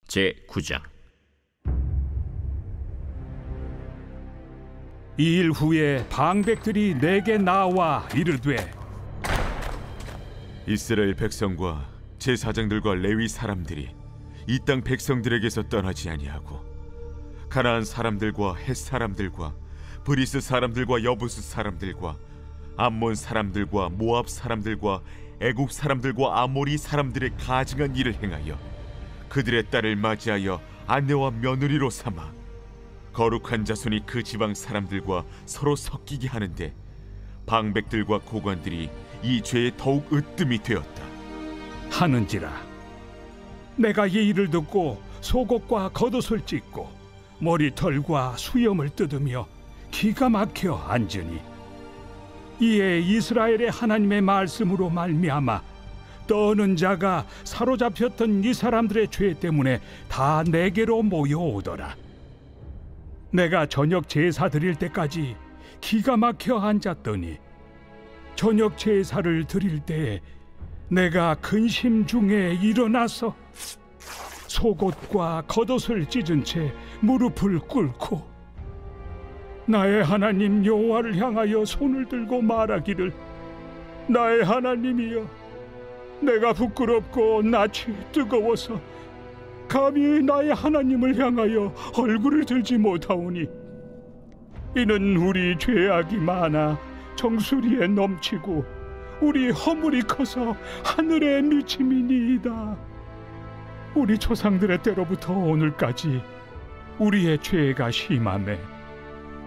제9장. 이 일 후에 방백들이 내게 나와 이르되, 이스라엘 백성과 제사장들과 레위 사람들이 이 땅 백성들에게서 떠나지 아니하고 가나안 사람들과 헷 사람들과 브리스 사람들과 여부스 사람들과 암몬 사람들과 모압 사람들과 애국 사람들과 아모리 사람들의 가증한 일을 행하여 그들의 딸을 맞이하여 아내와 며느리로 삼아 거룩한 자손이 그 지방 사람들과 서로 섞이게 하는데 방백들과 고관들이 이 죄에 더욱 으뜸이 되었다 하는지라. 내가 이 일을 듣고 속옷과 겉옷을 찢고 머리털과 수염을 뜯으며 기가 막혀 앉으니, 이에 이스라엘의 하나님의 말씀으로 말미암아 떠는 자가 사로잡혔던 이 사람들의 죄 때문에 다 내게로 모여오더라. 내가 저녁 제사 드릴 때까지 기가 막혀 앉았더니 저녁 제사를 드릴 때에 내가 근심 중에 일어나서 속옷과 겉옷을 찢은 채 무릎을 꿇고 나의 하나님 여호와를 향하여 손을 들고 말하기를, 나의 하나님이여, 내가 부끄럽고 낯이 뜨거워서 감히 나의 하나님을 향하여 얼굴을 들지 못하오니, 이는 우리 죄악이 많아 정수리에 넘치고 우리 허물이 커서 하늘에 미침이니이다. 우리 조상들의 때로부터 오늘까지 우리의 죄가 심하매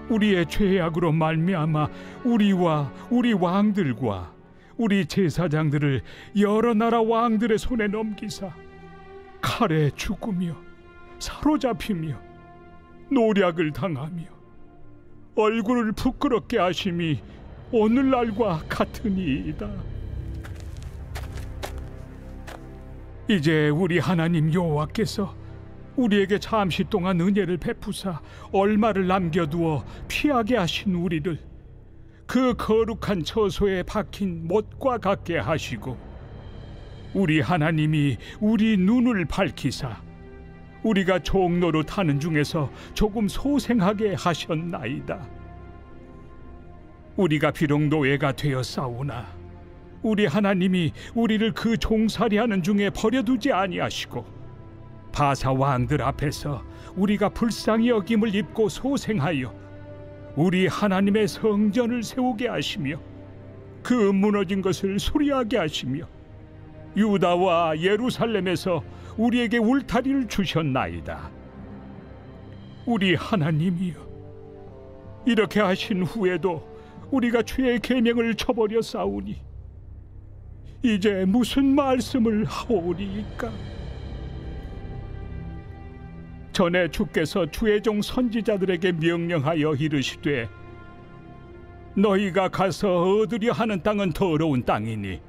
우리의 죄악으로 말미암아 우리와 우리 왕들과 우리 제사장들을 여러 나라 왕들의 손에 넘기사 칼에 죽으며 사로잡히며 노략을 당하며 얼굴을 부끄럽게 하심이 오늘날과 같으니이다. 이제 우리 하나님 여호와께서 우리에게 잠시 동안 은혜를 베푸사 얼마를 남겨두어 피하게 하신 우리를 그 거룩한 처소에 박힌 못과 같게 하시고, 우리 하나님이 우리 눈을 밝히사 우리가 종로로 타는 중에서 조금 소생하게 하셨나이다. 우리가 비록 노예가 되었사오나 우리 하나님이 우리를 그 종살이하는 중에 버려두지 아니하시고, 바사 왕들 앞에서 우리가 불쌍히 여김을 입고 소생하여 우리 하나님의 성전을 세우게 하시며 그 무너진 것을 수리하게 하시며 유다와 예루살렘에서 우리에게 울타리를 주셨나이다. 우리 하나님이여, 이렇게 하신 후에도 우리가 주의 계명을 저버려 싸우니 이제 무슨 말씀을 하오리이까? 전에 주께서 주의 종 선지자들에게 명령하여 이르시되, 너희가 가서 얻으려 하는 땅은 더러운 땅이니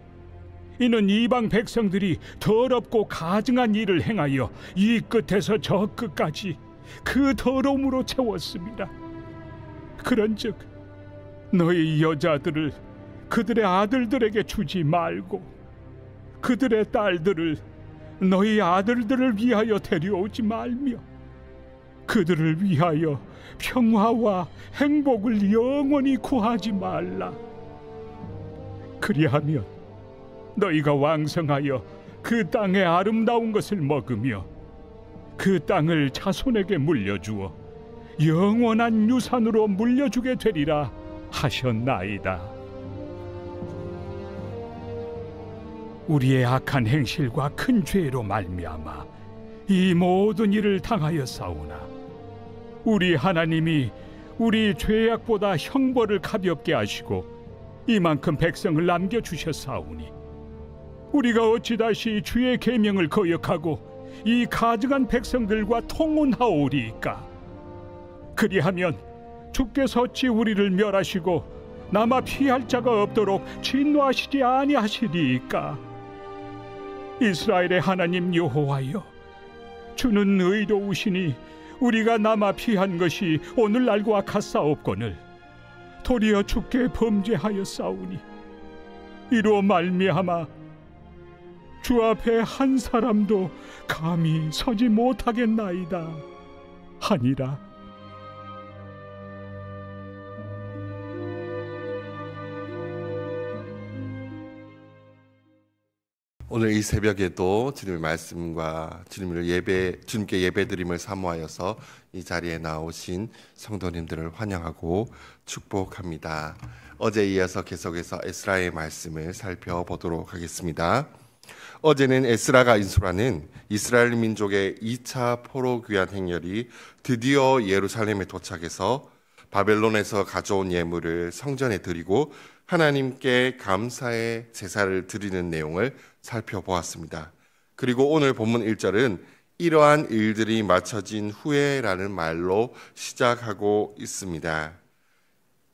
이는 이방 백성들이 더럽고 가증한 일을 행하여 이 끝에서 저 끝까지 그 더러움으로 채웠습니다. 그런즉 너희 여자들을 그들의 아들들에게 주지 말고 그들의 딸들을 너희 아들들을 위하여 데려오지 말며 그들을 위하여 평화와 행복을 영원히 구하지 말라. 그리하면 너희가 왕성하여 그 땅의 아름다운 것을 먹으며 그 땅을 자손에게 물려주어 영원한 유산으로 물려주게 되리라 하셨나이다. 우리의 악한 행실과 큰 죄로 말미암아 이 모든 일을 당하였사오나 우리 하나님이 우리 죄악보다 형벌을 가볍게 하시고 이만큼 백성을 남겨주셨사오니 우리가 어찌 다시 주의 계명을 거역하고 이 가증한 백성들과 통혼하오리이까? 그리하면 주께서 어찌 우리를 멸하시고 남아 피할 자가 없도록 진노하시지 아니하시리이까? 이스라엘의 하나님 여호와여, 주는 의로우시니 우리가 남아 피한 것이 오늘날과 같사옵거늘 도리어 주께 범죄하였사오니 이로 말미암아 주 앞에 한 사람도 감히 서지 못하겠나이다 하니라. 오늘 이 새벽에도 주님의 말씀과 주님께 예배드림을 사모하여서 이 자리에 나오신 성도님들을 환영하고 축복합니다. 어제에 이어서 계속해서 에스라의 말씀을 살펴보도록 하겠습니다. 어제는 에스라가 인솔하는 이스라엘 민족의 2차 포로 귀환 행렬이 드디어 예루살렘에 도착해서 바벨론에서 가져온 예물을 성전에 드리고 하나님께 감사의 제사를 드리는 내용을 살펴보았습니다. 그리고 오늘 본문 1절은 이러한 일들이 마쳐진 후에라는 말로 시작하고 있습니다.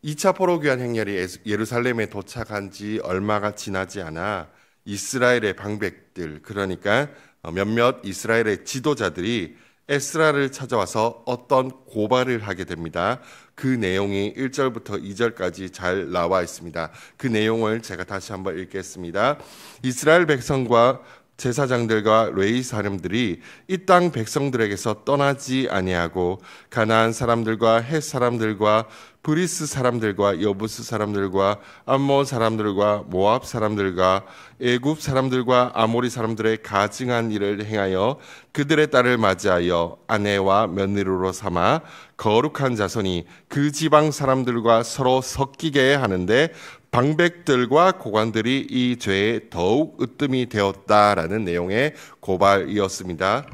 2차 포로 귀환 행렬이 예루살렘에 도착한 지 얼마가 지나지 않아 이스라엘의 방백들, 그러니까 몇몇 이스라엘의 지도자들이 에스라를 찾아와서 어떤 고발을 하게 됩니다. 그 내용이 1절부터 2절까지 잘 나와 있습니다. 그 내용을 제가 다시 한번 읽겠습니다. 이스라엘 백성과 제사장들과 레위 사람들이 이 땅 백성들에게서 떠나지 아니하고 가나안 사람들과 헷 사람들과 브리스 사람들과 여부스 사람들과 암몬 사람들과 모압 사람들과 애굽 사람들과 아모리 사람들의 가증한 일을 행하여 그들의 딸을 맞이하여 아내와 며느리로 삼아 거룩한 자손이 그 지방 사람들과 서로 섞이게 하는데 방백들과 고관들이 이 죄에 더욱 으뜸이 되었다라는 내용의 고발이었습니다.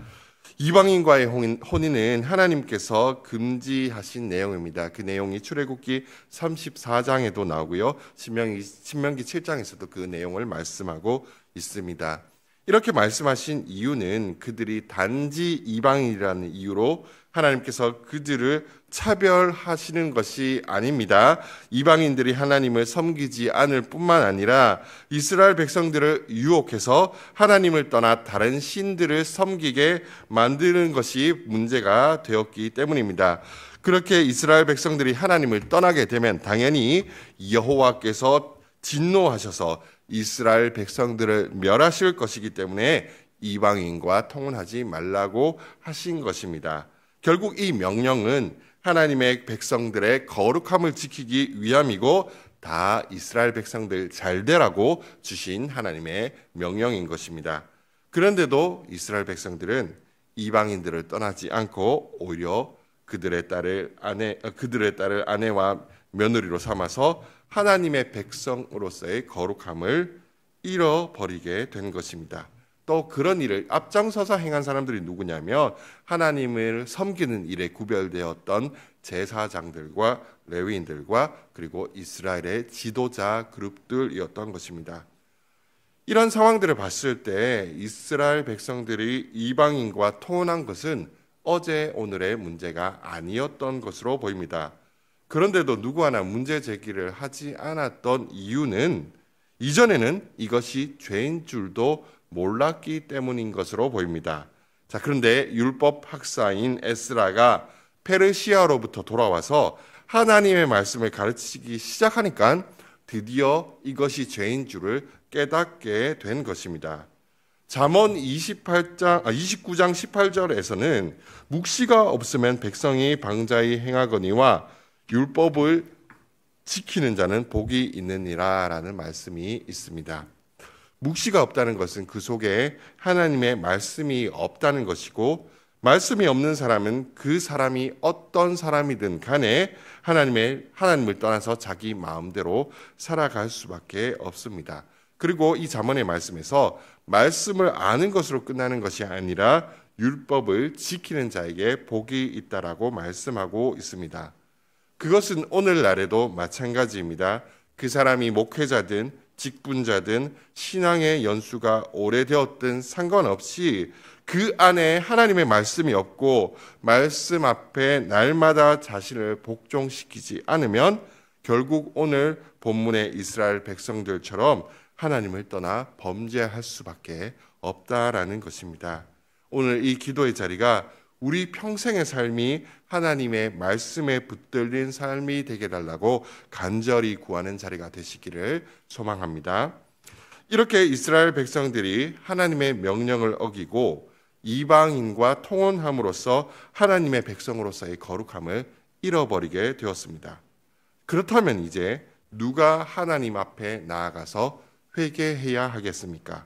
이방인과의 혼인은 하나님께서 금지하신 내용입니다. 그 내용이 출애굽기 34장에도 나오고요. 신명기 7장에서도 그 내용을 말씀하고 있습니다. 이렇게 말씀하신 이유는 그들이 단지 이방인이라는 이유로 하나님께서 그들을 차별하시는 것이 아닙니다. 이방인들이 하나님을 섬기지 않을 뿐만 아니라 이스라엘 백성들을 유혹해서 하나님을 떠나 다른 신들을 섬기게 만드는 것이 문제가 되었기 때문입니다. 그렇게 이스라엘 백성들이 하나님을 떠나게 되면 당연히 여호와께서 진노하셔서 이스라엘 백성들을 멸하실 것이기 때문에 이방인과 통혼하지 말라고 하신 것입니다. 결국 이 명령은 하나님의 백성들의 거룩함을 지키기 위함이고 다 이스라엘 백성들 잘 되라고 주신 하나님의 명령인 것입니다. 그런데도 이스라엘 백성들은 이방인들을 떠나지 않고 오히려 그들의 딸을 아내와 며느리로 삼아서 하나님의 백성으로서의 거룩함을 잃어버리게 된 것입니다. 또 그런 일을 앞장서서 행한 사람들이 누구냐면 하나님을 섬기는 일에 구별되었던 제사장들과 레위인들과 그리고 이스라엘의 지도자 그룹들이었던 것입니다. 이런 상황들을 봤을 때 이스라엘 백성들이 이방인과 통혼한 것은 어제 오늘의 문제가 아니었던 것으로 보입니다. 그런데도 누구 하나 문제 제기를 하지 않았던 이유는 이전에는 이것이 죄인 줄도 몰랐기 때문인 것으로 보입니다. 자, 그런데 율법 학사인 에스라가 페르시아로부터 돌아와서 하나님의 말씀을 가르치기 시작하니까 드디어 이것이 죄인 줄을 깨닫게 된 것입니다. 잠언 29장 18절에서는 묵시가 없으면 백성이 방자히 행하거니와 율법을 지키는 자는 복이 있느니라 라는 말씀이 있습니다. 묵시가 없다는 것은 그 속에 하나님의 말씀이 없다는 것이고 말씀이 없는 사람은 그 사람이 어떤 사람이든 간에 하나님을 떠나서 자기 마음대로 살아갈 수밖에 없습니다. 그리고 이 잠언의 말씀에서 말씀을 아는 것으로 끝나는 것이 아니라 율법을 지키는 자에게 복이 있다라고 말씀하고 있습니다. 그것은 오늘날에도 마찬가지입니다. 그 사람이 목회자든 직분자든 신앙의 연수가 오래되었든 상관없이 그 안에 하나님의 말씀이 없고 말씀 앞에 날마다 자신을 복종시키지 않으면 결국 오늘 본문의 이스라엘 백성들처럼 하나님을 떠나 범죄할 수밖에 없다라는 것입니다. 오늘 이 기도의 자리가 우리 평생의 삶이 하나님의 말씀에 붙들린 삶이 되게 달라고 간절히 구하는 자리가 되시기를 소망합니다. 이렇게 이스라엘 백성들이 하나님의 명령을 어기고 이방인과 통혼함으로써 하나님의 백성으로서의 거룩함을 잃어버리게 되었습니다. 그렇다면 이제 누가 하나님 앞에 나아가서 회개해야 하겠습니까?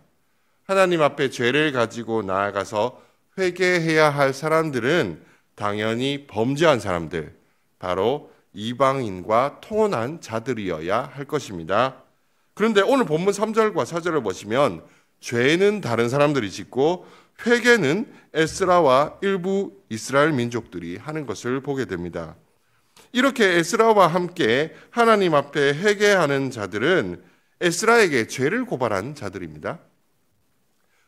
하나님 앞에 죄를 가지고 나아가서 회개해야 할 사람들은 당연히 범죄한 사람들, 바로 이방인과 통혼한 자들이어야 할 것입니다. 그런데 오늘 본문 3절과 4절을 보시면 죄는 다른 사람들이 짓고 회개는 에스라와 일부 이스라엘 민족들이 하는 것을 보게 됩니다. 이렇게 에스라와 함께 하나님 앞에 회개하는 자들은 에스라에게 죄를 고발한 자들입니다.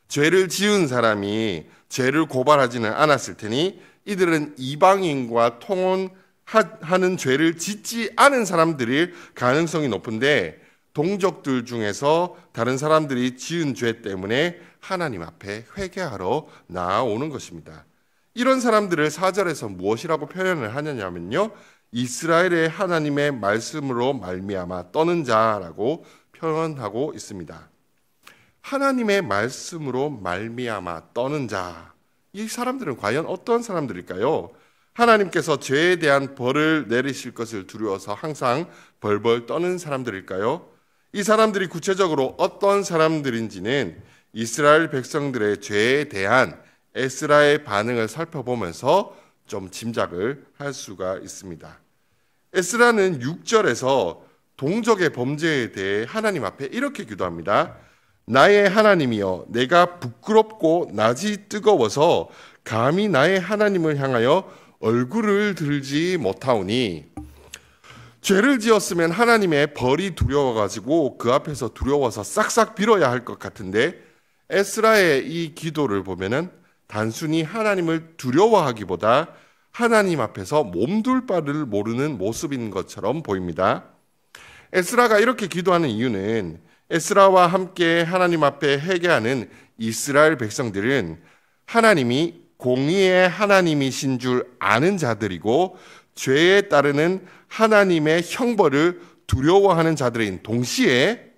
죄를 지은 사람이 죄를 고발하지는 않았을 테니 이들은 이방인과 통혼하는 죄를 짓지 않은 사람들일 가능성이 높은데 동족들 중에서 다른 사람들이 지은 죄 때문에 하나님 앞에 회개하러 나아오는 것입니다. 이런 사람들을 4절에서 무엇이라고 표현을 하느냐면요, 이스라엘의 하나님의 말씀으로 말미암아 떠는 자라고 표현하고 있습니다. 하나님의 말씀으로 말미암아 떠는 자, 이 사람들은 과연 어떤 사람들일까요? 하나님께서 죄에 대한 벌을 내리실 것을 두려워서 항상 벌벌 떠는 사람들일까요? 이 사람들이 구체적으로 어떤 사람들인지는 이스라엘 백성들의 죄에 대한 에스라의 반응을 살펴보면서 좀 짐작을 할 수가 있습니다. 에스라는 6절에서 동족의 범죄에 대해 하나님 앞에 이렇게 기도합니다. 나의 하나님이여, 내가 부끄럽고 낯이 뜨거워서 감히 나의 하나님을 향하여 얼굴을 들지 못하오니, 죄를 지었으면 하나님의 벌이 두려워가지고 그 앞에서 두려워서 싹싹 빌어야 할 것 같은데 에스라의 이 기도를 보면은 단순히 하나님을 두려워하기보다 하나님 앞에서 몸둘 바를 모르는 모습인 것처럼 보입니다. 에스라가 이렇게 기도하는 이유는 에스라와 함께 하나님 앞에 회개하는 이스라엘 백성들은 하나님이 공의의 하나님이신 줄 아는 자들이고 죄에 따르는 하나님의 형벌을 두려워하는 자들인 동시에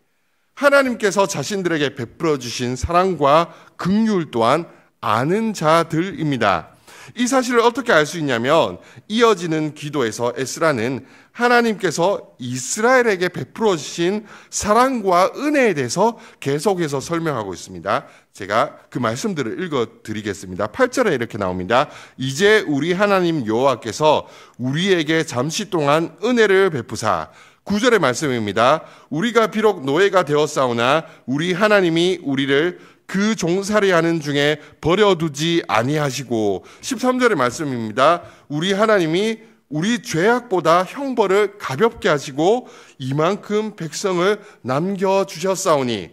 하나님께서 자신들에게 베풀어 주신 사랑과 긍휼 또한 아는 자들입니다. 이 사실을 어떻게 알 수 있냐면 이어지는 기도에서 에스라는 하나님께서 이스라엘에게 베풀어 주신 사랑과 은혜에 대해서 계속해서 설명하고 있습니다. 제가 그 말씀들을 읽어드리겠습니다. 8절에 이렇게 나옵니다. 이제 우리 하나님 여호와께서 우리에게 잠시 동안 은혜를 베푸사. 9절의 말씀입니다. 우리가 비록 노예가 되었사오나 우리 하나님이 우리를 그 종살이하는 중에 버려두지 아니하시고, 13절의 말씀입니다. 우리 하나님이 우리 죄악보다 형벌을 가볍게 하시고 이만큼 백성을 남겨주셨사오니,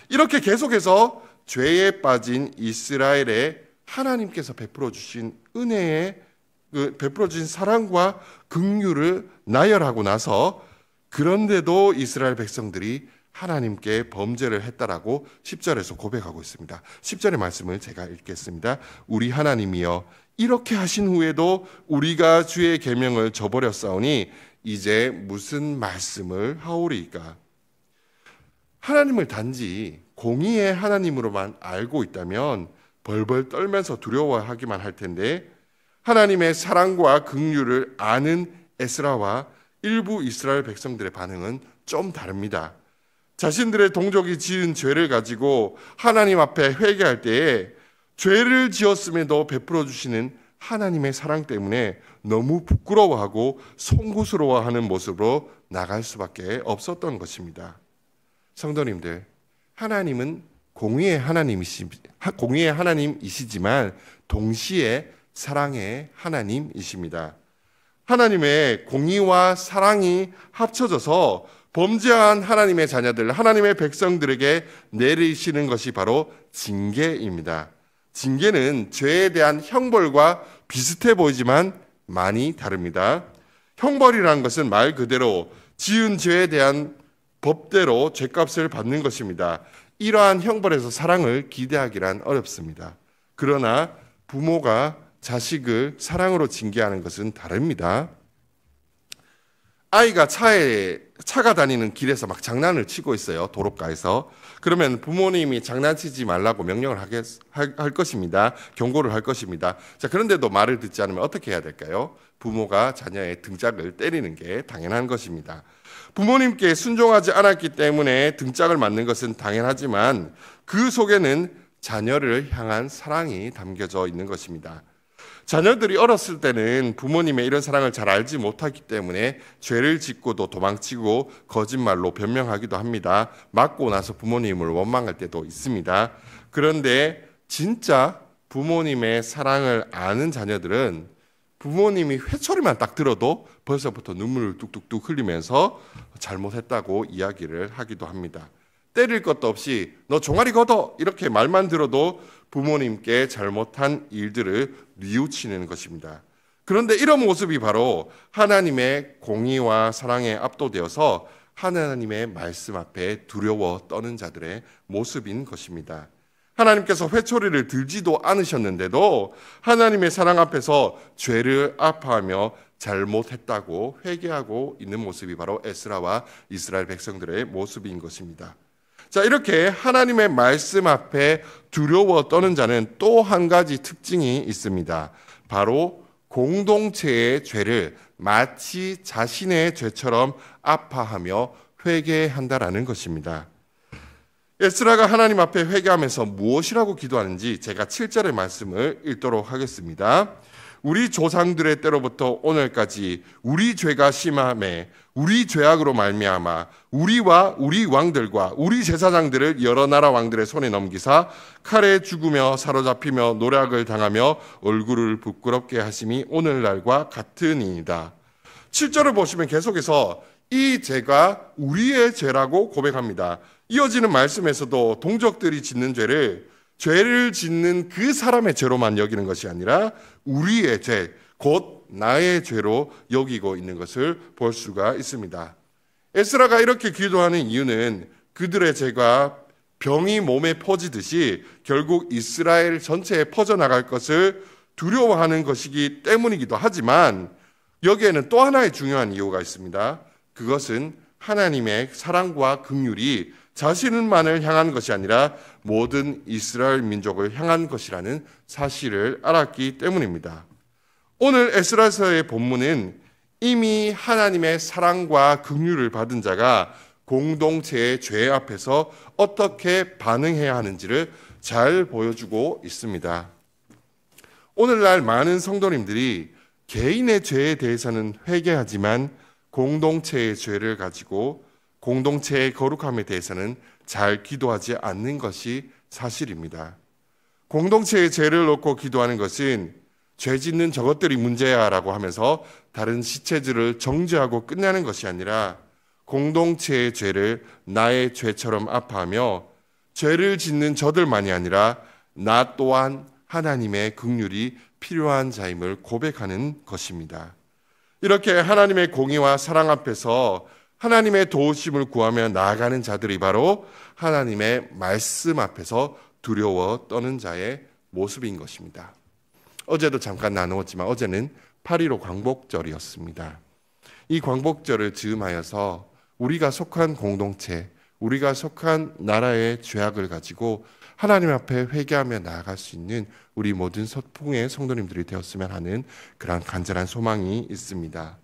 이렇게 계속해서 죄에 빠진 이스라엘에 하나님께서 베풀어 주신 은혜에 베풀어 주신 사랑과 긍휼을 나열하고 나서 그런데도 이스라엘 백성들이 하나님께 범죄를 했다라고 10절에서 고백하고 있습니다. 10절의 말씀을 제가 읽겠습니다. 우리 하나님이여, 이렇게 하신 후에도 우리가 주의 계명을 저버렸사오니 이제 무슨 말씀을 하오리이까? 하나님을 단지 공의의 하나님으로만 알고 있다면 벌벌 떨면서 두려워하기만 할 텐데, 하나님의 사랑과 긍휼을 아는 에스라와 일부 이스라엘 백성들의 반응은 좀 다릅니다. 자신들의 동족이 지은 죄를 가지고 하나님 앞에 회개할 때에 죄를 지었음에도 베풀어 주시는 하나님의 사랑 때문에 너무 부끄러워하고 송구스러워하는 모습으로 나갈 수밖에 없었던 것입니다. 성도님들, 하나님은 공의의 하나님이시지만 동시에 사랑의 하나님이십니다. 하나님의 공의와 사랑이 합쳐져서 범죄한 하나님의 자녀들, 하나님의 백성들에게 내리시는 것이 바로 징계입니다. 징계는 죄에 대한 형벌과 비슷해 보이지만 많이 다릅니다. 형벌이라는 것은 말 그대로 지은 죄에 대한 법대로 죄값을 받는 것입니다. 이러한 형벌에서 사랑을 기대하기란 어렵습니다. 그러나 부모가 자식을 사랑으로 징계하는 것은 다릅니다. 아이가 차가 다니는 길에서 막 장난을 치고 있어요. 도로가에서. 그러면 부모님이 장난치지 말라고 명령을 할 것입니다. 경고를 할 것입니다. 자, 그런데도 말을 듣지 않으면 어떻게 해야 될까요? 부모가 자녀의 등짝을 때리는 게 당연한 것입니다. 부모님께 순종하지 않았기 때문에 등짝을 맞는 것은 당연하지만 그 속에는 자녀를 향한 사랑이 담겨져 있는 것입니다. 자녀들이 어렸을 때는 부모님의 이런 사랑을 잘 알지 못하기 때문에 죄를 짓고도 도망치고 거짓말로 변명하기도 합니다. 맞고 나서 부모님을 원망할 때도 있습니다. 그런데 진짜 부모님의 사랑을 아는 자녀들은 부모님이 회초리만 딱 들어도 벌써부터 눈물을 뚝뚝뚝 흘리면서 잘못했다고 이야기를 하기도 합니다. 때릴 것도 없이 너 종아리 걷어 이렇게 말만 들어도 부모님께 잘못한 일들을 뉘우치는 것입니다. 그런데 이런 모습이 바로 하나님의 공의와 사랑에 압도되어서 하나님의 말씀 앞에 두려워 떠는 자들의 모습인 것입니다. 하나님께서 회초리를 들지도 않으셨는데도 하나님의 사랑 앞에서 죄를 아파하며 잘못했다고 회개하고 있는 모습이 바로 에스라와 이스라엘 백성들의 모습인 것입니다. 자, 이렇게 하나님의 말씀 앞에 두려워 떠는 자는 또 한 가지 특징이 있습니다. 바로 공동체의 죄를 마치 자신의 죄처럼 아파하며 회개한다라는 것입니다. 에스라가 하나님 앞에 회개하면서 무엇이라고 기도하는지 제가 7절의 말씀을 읽도록 하겠습니다. 우리 조상들의 때로부터 오늘까지 우리 죄가 심함에 우리 죄악으로 말미암아 우리와 우리 왕들과 우리 제사장들을 여러 나라 왕들의 손에 넘기사 칼에 죽으며 사로잡히며 노략을 당하며 얼굴을 부끄럽게 하심이 오늘날과 같으니이다. 7절을 보시면 계속해서 이 죄가 우리의 죄라고 고백합니다. 이어지는 말씀에서도 동족들이 짓는 죄를 짓는 그 사람의 죄로만 여기는 것이 아니라 우리의 죄, 곧 나의 죄로 여기고 있는 것을 볼 수가 있습니다. 에스라가 이렇게 기도하는 이유는 그들의 죄가 병이 몸에 퍼지듯이 결국 이스라엘 전체에 퍼져나갈 것을 두려워하는 것이기 때문이기도 하지만 여기에는 또 하나의 중요한 이유가 있습니다. 그것은 하나님의 사랑과 긍휼이 자신만을 향한 것이 아니라 모든 이스라엘 민족을 향한 것이라는 사실을 알았기 때문입니다. 오늘 에스라서의 본문은 이미 하나님의 사랑과 긍휼을 받은 자가 공동체의 죄 앞에서 어떻게 반응해야 하는지를 잘 보여주고 있습니다. 오늘날 많은 성도님들이 개인의 죄에 대해서는 회개하지만 공동체의 죄를 가지고 공동체의 거룩함에 대해서는 잘 기도하지 않는 것이 사실입니다. 공동체의 죄를 놓고 기도하는 것은 죄 짓는 저것들이 문제야라고 하면서 다른 시체들을 정죄하고 끝내는 것이 아니라 공동체의 죄를 나의 죄처럼 아파하며 죄를 짓는 저들만이 아니라 나 또한 하나님의 긍휼이 필요한 자임을 고백하는 것입니다. 이렇게 하나님의 공의와 사랑 앞에서 하나님의 도우심을 구하며 나아가는 자들이 바로 하나님의 말씀 앞에서 두려워 떠는 자의 모습인 것입니다. 어제도 잠깐 나누었지만 어제는 8.15 광복절이었습니다. 이 광복절을 즈음하여서 우리가 속한 공동체, 우리가 속한 나라의 죄악을 가지고 하나님 앞에 회개하며 나아갈 수 있는 우리 모든 서풍의 성도님들이 되었으면 하는 그런 간절한 소망이 있습니다.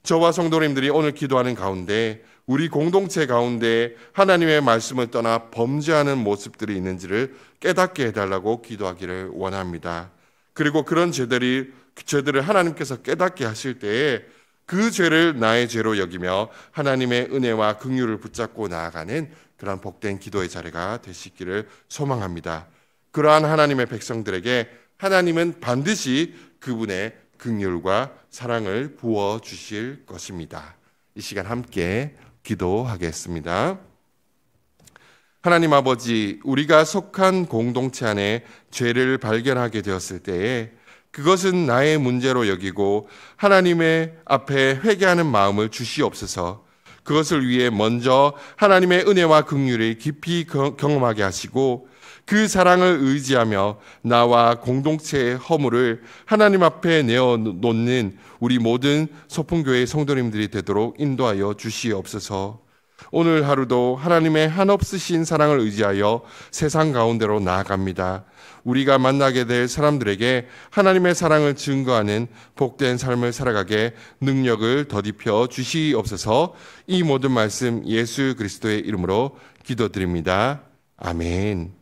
저와 성도님들이 오늘 기도하는 가운데 우리 공동체 가운데 하나님의 말씀을 떠나 범죄하는 모습들이 있는지를 깨닫게 해달라고 기도하기를 원합니다. 그리고 그런 죄들을 하나님께서 깨닫게 하실 때에 그 죄를 나의 죄로 여기며 하나님의 은혜와 긍휼을 붙잡고 나아가는 그러한 복된 기도의 자리가 되시기를 소망합니다. 그러한 하나님의 백성들에게 하나님은 반드시 그분의 긍휼과 사랑을 부어주실 것입니다. 이 시간 함께 기도하겠습니다. 하나님 아버지, 우리가 속한 공동체 안에 죄를 발견하게 되었을 때에 그것은 나의 문제로 여기고 하나님의 앞에 회개하는 마음을 주시옵소서. 그것을 위해 먼저 하나님의 은혜와 긍휼을 깊이 경험하게 하시고 그 사랑을 의지하며 나와 공동체의 허물을 하나님 앞에 내어놓는 우리 모든 소풍교회 성도님들이 되도록 인도하여 주시옵소서. 오늘 하루도 하나님의 한없으신 사랑을 의지하여 세상 가운데로 나아갑니다. 우리가 만나게 될 사람들에게 하나님의 사랑을 증거하는 복된 삶을 살아가게 능력을 더딥혀 주시옵소서. 이 모든 말씀 예수 그리스도의 이름으로 기도드립니다. 아멘.